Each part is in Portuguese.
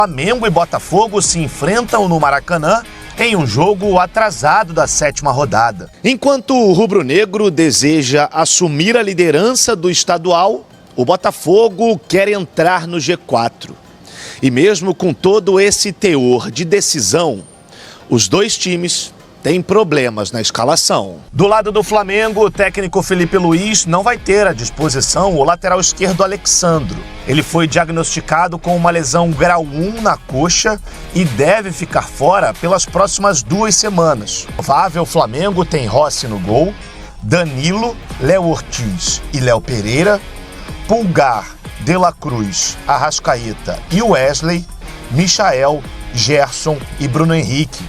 Flamengo e Botafogo se enfrentam no Maracanã em um jogo atrasado da 7ª rodada. Enquanto o rubro-negro deseja assumir a liderança do estadual, o Botafogo quer entrar no G4. E mesmo com todo esse teor de decisão, os dois times têm problemas na escalação. Do lado do Flamengo, o técnico Felipe Luiz não vai ter à disposição o lateral esquerdo Alexandro. Ele foi diagnosticado com uma lesão grau 1 na coxa e deve ficar fora pelas próximas 2 semanas. O provável Flamengo tem Rossi no gol, Danilo, Léo Ortiz e Léo Pereira, Pulgar, De La Cruz, Arrascaeta e Wesley, Michael, Gerson e Bruno Henrique.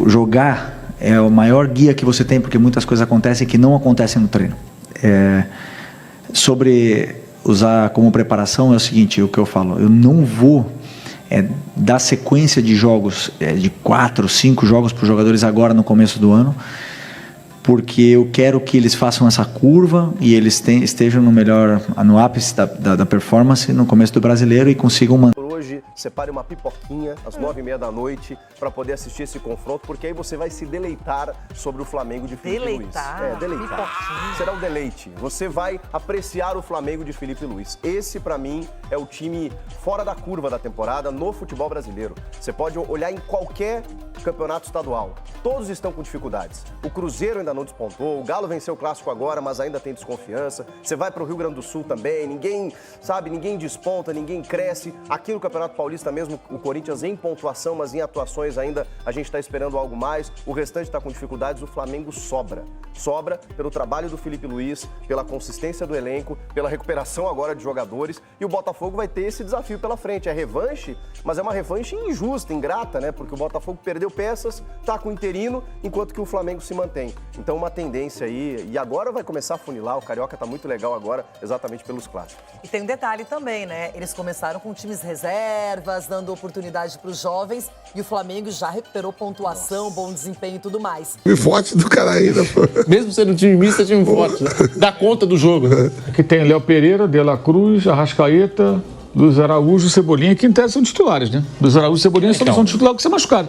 Jogar é o maior guia que você tem, porque muitas coisas acontecem que não acontecem no treino. Sobre usar como preparação é o seguinte, o que eu falo, eu não vou dar sequência de jogos, de 4, 5 jogos para os jogadores agora no começo do ano, porque eu quero que eles façam essa curva e eles estejam no ápice da performance no começo do Brasileiro e consigam manter. Hoje, separe uma pipoquinha às 9h30 da noite para poder assistir esse confronto, porque aí você vai se deleitar sobre o Flamengo de Felipe Luiz. Deleitar? Será um deleite. Você vai apreciar o Flamengo de Felipe Luiz. Esse, para mim, é o time fora da curva da temporada no futebol brasileiro. Você pode olhar em qualquer campeonato estadual. Todos estão com dificuldades. O Cruzeiro ainda não despontou, o Galo venceu o Clássico agora, mas ainda tem desconfiança. Você vai para o Rio Grande do Sul também, ninguém desponta, ninguém cresce. Aqui no Campeonato Paulista mesmo, o Corinthians em pontuação, mas em atuações ainda a gente está esperando algo mais. O restante está com dificuldades, o Flamengo sobra. Sobra pelo trabalho do Felipe Luiz, pela consistência do elenco, pela recuperação agora de jogadores. E o Botafogo vai ter esse desafio pela frente. É revanche, mas é uma revanche injusta, ingrata, né? Porque o Botafogo perdeu peças, está com o interino, enquanto que o Flamengo se mantém. Então uma tendência aí, e agora vai começar a funilar, o Carioca tá muito legal agora, exatamente pelos clássicos. E tem um detalhe também, né? Eles começaram com times reservas, dando oportunidade para os jovens, e o Flamengo já recuperou pontuação, bom desempenho e tudo mais. Time forte do cara ainda, pô. Mesmo sendo um time misto, é time forte, né? Dá conta do jogo, né? Aqui tem Léo Pereira, De La Cruz, Arrascaeta, Luiz Araújo, Cebolinha, que em tese são titulares, né? Luiz Araújo e Cebolinha só não são titulares porque se machucaram.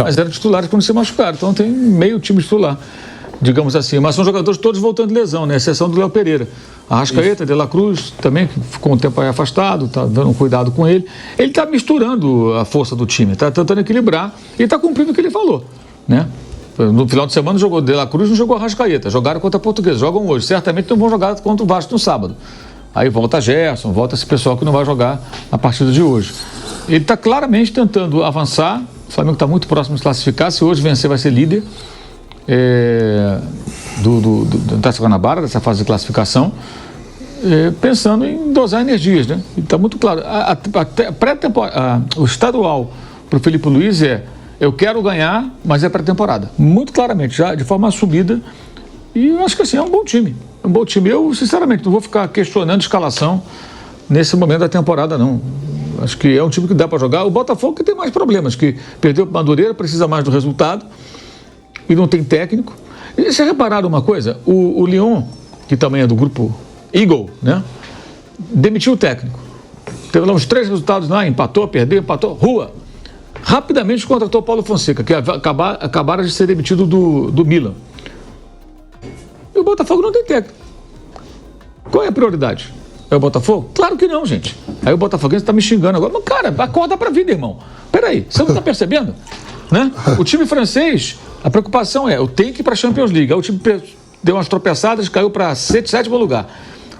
Mas eram titulares quando se machucaram. Então tem meio time titular, digamos assim. Mas são jogadores todos voltando de lesão, né? Exceção do Léo Pereira. Arrascaeta, De La Cruz, também, que ficou um tempo aí afastado, tá dando um cuidado com ele. Ele está misturando a força do time, está tentando equilibrar e está cumprindo o que ele falou, né? No final de semana jogou De La Cruz, não jogou Arrascaeta. Jogaram contra a Portuguesa, jogam hoje. Certamente não vão jogar contra o Vasco no sábado. Aí volta Gerson, volta esse pessoal que não vai jogar a partida de hoje. Ele está claramente tentando avançar. O Flamengo está muito próximo de se classificar. Se hoje vencer, vai ser líder da Taça Guanabara, dessa fase de classificação. Pensando em dosar energias, né? Está muito claro. O estadual para o Felipe Luiz eu quero ganhar, mas é pré-temporada. Muito claramente, já de forma assumida. E eu acho que assim, é um bom time. É um bom time. Eu, sinceramente, não vou ficar questionando a escalação nesse momento da temporada, não. Acho que é um time que dá para jogar. O Botafogo que tem mais problemas, que perdeu para Madureira, precisa mais do resultado e não tem técnico. E vocês repararam uma coisa? O Lyon, que também é do grupo Eagle, né? Demitiu o técnico. Teve lá uns 3 resultados lá, empatou, perdeu, empatou. Rua. Rapidamente contratou o Paulo Fonseca, que acabaram de ser demitido do Milan. E o Botafogo não tem técnico. Qual é a prioridade? É o Botafogo? Claro que não, gente. Aí o Botafoguense está me xingando agora. Mas, cara, acorda pra vida, irmão. Peraí, você não está percebendo? Né? O time francês, a preocupação eu tenho que ir para a Champions League. Aí o time deu umas tropeçadas, caiu para 7º lugar.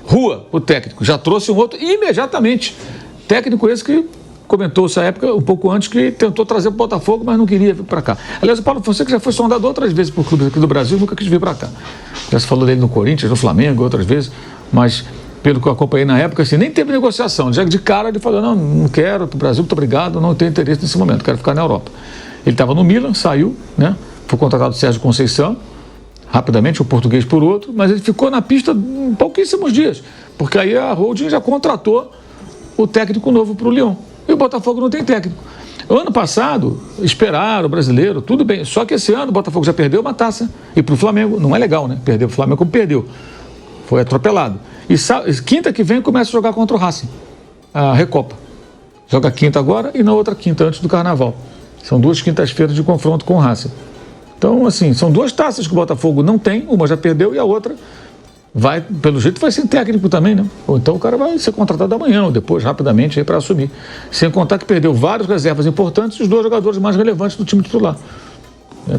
Rua, o técnico, já trouxe um outro imediatamente. Técnico esse que comentou essa época, um pouco antes, que tentou trazer para o Botafogo, mas não queria vir para cá. Aliás, o Paulo Fonseca já foi sondado outras vezes por clubes aqui do Brasil, nunca quis vir para cá. Já se falou dele no Corinthians, no Flamengo, outras vezes, mas pelo que eu acompanhei na época, assim, nem teve negociação. Já de cara ele falou, não quero, para o Brasil, muito obrigado, não tenho interesse nesse momento, quero ficar na Europa. Ele estava no Milan, saiu, né? Foi contratado o Sérgio Conceição, rapidamente, o português por outro, mas ele ficou na pista pouquíssimos dias, porque aí a holding já contratou o técnico novo para o Lyon. E o Botafogo não tem técnico. O ano passado, esperaram o brasileiro, tudo bem. Só que esse ano o Botafogo já perdeu uma taça. E para o Flamengo, não é legal, né? Perdeu o Flamengo como perdeu. Foi atropelado. E quinta que vem começa a jogar contra o Racing, a Recopa. Joga quinta agora e na outra quinta, antes do Carnaval. São 2 quintas-feiras de confronto com o Racing. Então, assim, são 2 taças que o Botafogo não tem, uma já perdeu e a outra vai, pelo jeito, vai sem técnico também, né? Ou então o cara vai ser contratado amanhã ou depois, rapidamente, aí para assumir. Sem contar que perdeu várias reservas importantes e os 2 jogadores mais relevantes do time titular.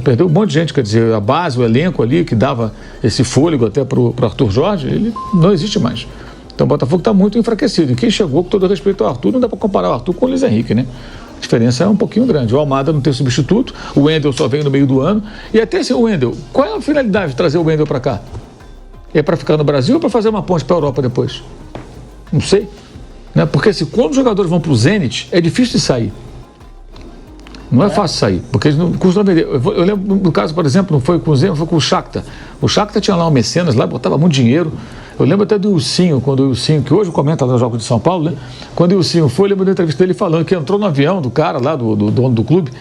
Perdeu um monte de gente, quer dizer, a base, o elenco ali, que dava esse fôlego até para o Arthur Jorge, ele não existe mais. Então o Botafogo está muito enfraquecido. E quem chegou, com todo respeito ao Arthur, não dá para comparar o Arthur com o Luiz Henrique, né? A diferença é um pouquinho grande. O Almada não tem substituto, o Wendel só vem no meio do ano. E até assim, o Wendel, qual é a finalidade de trazer o Wendel para cá? É para ficar no Brasil ou para fazer uma ponte para a Europa depois? Não sei. Né? Porque assim, quando os jogadores vão para o Zenit, é difícil de sair. Não é fácil sair, porque eles não costumam vender. Eu lembro do caso, por exemplo, não foi com o Zenit, foi com o Shakhtar. O Shakhtar tinha lá um mecenas, lá botava muito dinheiro. Eu lembro até do Ilcinho, quando o Ilcinho, que hoje comenta lá nos Jogos de São Paulo, né? Quando o Ilcinho foi, eu lembro da entrevista dele falando que entrou no avião do cara lá, do dono do clube,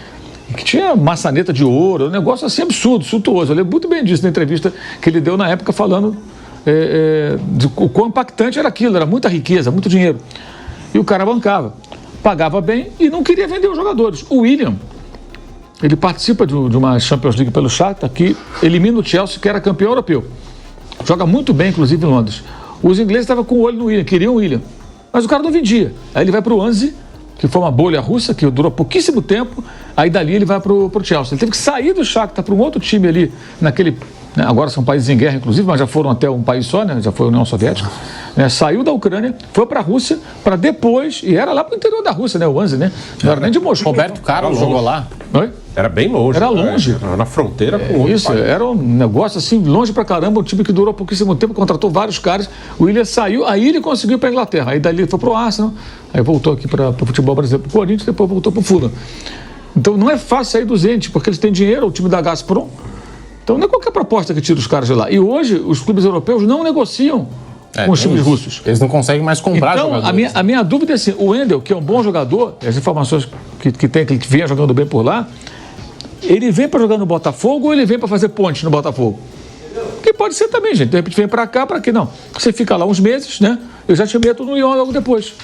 que tinha maçaneta de ouro, um negócio assim absurdo, suntuoso. Eu lembro muito bem disso na entrevista que ele deu na época, falando de o quão impactante era aquilo, era muita riqueza, muito dinheiro. E o cara bancava, pagava bem e não queria vender os jogadores. O William, ele participa de uma Champions League pelo Shakhtar, que elimina o Chelsea, que era campeão europeu. Joga muito bem, inclusive, em Londres. Os ingleses estavam com o olho no William, queriam o William. Mas o cara não vendia. Aí ele vai para o Anzi, que foi uma bolha russa, que durou pouquíssimo tempo. Aí dali ele vai para o Chelsea. Ele teve que sair do Shakhtar para um outro time ali, naquele... Né, agora são países em guerra, inclusive, mas já foram até um país só, né? Já foi a União Soviética. Né, saiu da Ucrânia, foi para a Rússia, para depois... E era lá para o interior da Rússia, né? O Anzi, né? Não era nem de Moscou. Roberto Carlos jogou lá. Oi? Era bem longe. Era longe. Era na fronteira com outro isso, país. Era um negócio assim, longe pra caramba, um time que durou pouquíssimo tempo, contratou vários caras. O Willian saiu, aí ele conseguiu ir pra Inglaterra. Aí dali ele foi pro Arsenal, aí voltou aqui para o futebol brasileiro, pro Corinthians, depois voltou pro Fulham. Então não é fácil sair do Zenit, porque eles têm dinheiro, o time da Gazprom. Então não é qualquer proposta que tira os caras de lá. E hoje os clubes europeus não negociam com os times russos. Eles não conseguem mais comprar jogadores. Então a minha dúvida é assim, o Wendel, que é um bom jogador, as informações que tem, que vinha jogando bem por lá, ele vem para jogar no Botafogo ou ele vem para fazer ponte no Botafogo? Que pode ser também, gente. De repente vem para cá, para que não? Você fica lá uns meses, né? Eu já te meto no Lyon logo depois.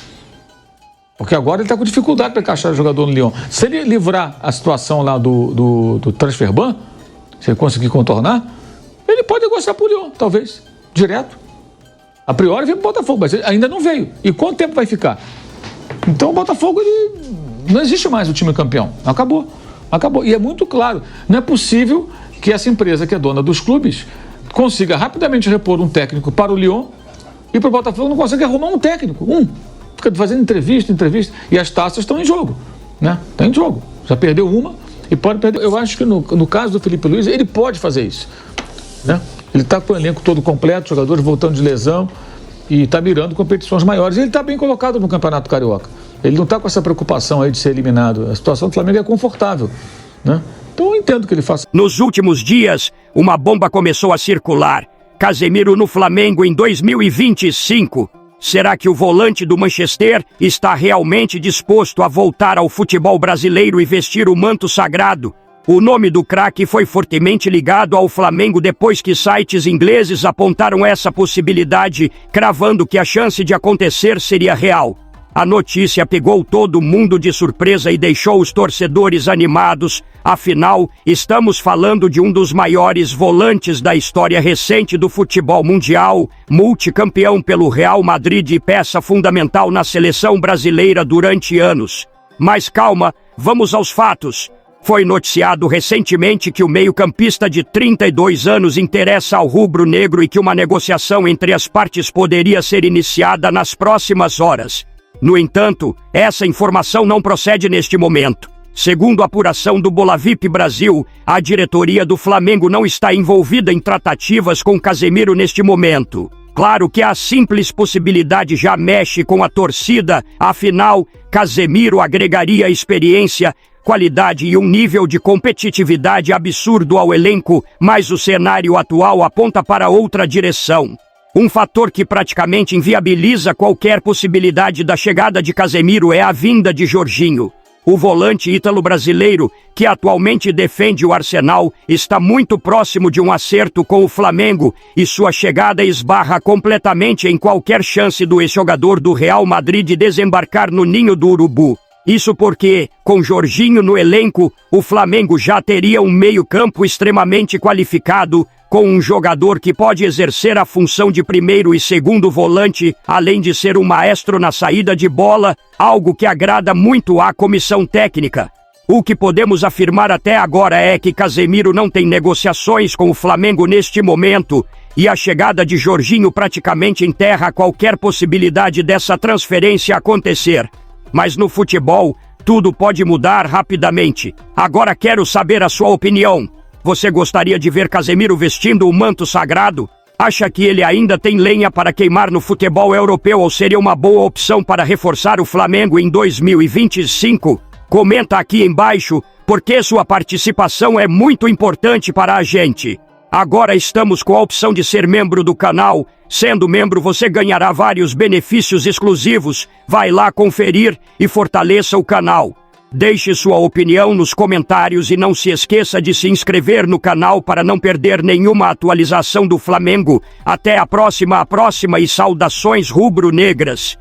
Porque agora ele está com dificuldade para encaixar o jogador no Lyon. Se ele livrar a situação lá do transfer ban, se ele conseguir contornar, ele pode negociar para o Lyon, talvez, direto. A priori vem para o Botafogo, mas ele ainda não veio. E quanto tempo vai ficar? Então o Botafogo, ele não existe mais o time campeão. Acabou. E é muito claro, não é possível que essa empresa que é dona dos clubes consiga rapidamente repor um técnico para o Lyon e para o Botafogo não consegue arrumar um técnico. Fica fazendo entrevista, e as taças estão em jogo, né? Está em jogo. Já perdeu uma e pode perder. Eu acho que no caso do Felipe Luiz, ele pode fazer isso, né? Ele está com o elenco todo completo, jogadores voltando de lesão e está mirando competições maiores. E ele está bem colocado no Campeonato Carioca. Ele não está com essa preocupação aí de ser eliminado. A situação do Flamengo é confortável, né? Então eu entendo que ele faça. Nos últimos dias, uma bomba começou a circular. Casemiro no Flamengo em 2025. Será que o volante do Manchester está realmente disposto a voltar ao futebol brasileiro e vestir o manto sagrado? O nome do craque foi fortemente ligado ao Flamengo depois que sites ingleses apontaram essa possibilidade, cravando que a chance de acontecer seria real. A notícia pegou todo mundo de surpresa e deixou os torcedores animados. Afinal, estamos falando de um dos maiores volantes da história recente do futebol mundial, multicampeão pelo Real Madrid e peça fundamental na seleção brasileira durante anos. Mas calma, vamos aos fatos. Foi noticiado recentemente que o meio-campista de 32 anos interessa ao rubro-negro e que uma negociação entre as partes poderia ser iniciada nas próximas horas. No entanto, essa informação não procede neste momento. Segundo a apuração do Bolavip Brasil, a diretoria do Flamengo não está envolvida em tratativas com Casemiro neste momento. Claro que a simples possibilidade já mexe com a torcida, afinal, Casemiro agregaria experiência, qualidade e um nível de competitividade absurdo ao elenco, mas o cenário atual aponta para outra direção. Um fator que praticamente inviabiliza qualquer possibilidade da chegada de Casemiro é a vinda de Jorginho. O volante ítalo-brasileiro, que atualmente defende o Arsenal, está muito próximo de um acerto com o Flamengo e sua chegada esbarra completamente em qualquer chance do ex-jogador do Real Madrid desembarcar no ninho do urubu. Isso porque, com Jorginho no elenco, o Flamengo já teria um meio-campo extremamente qualificado, com um jogador que pode exercer a função de primeiro e segundo volante, além de ser um maestro na saída de bola, algo que agrada muito à comissão técnica. O que podemos afirmar até agora é que Casemiro não tem negociações com o Flamengo neste momento, e a chegada de Jorginho praticamente enterra qualquer possibilidade dessa transferência acontecer. Mas no futebol, tudo pode mudar rapidamente. Agora quero saber a sua opinião. Você gostaria de ver Casemiro vestindo o manto sagrado? Acha que ele ainda tem lenha para queimar no futebol europeu ou seria uma boa opção para reforçar o Flamengo em 2025? Comenta aqui embaixo, porque sua participação é muito importante para a gente. Agora estamos com a opção de ser membro do canal. Sendo membro, você ganhará vários benefícios exclusivos. Vai lá conferir e fortaleça o canal. Deixe sua opinião nos comentários e não se esqueça de se inscrever no canal para não perder nenhuma atualização do Flamengo. Até a próxima e saudações rubro-negras.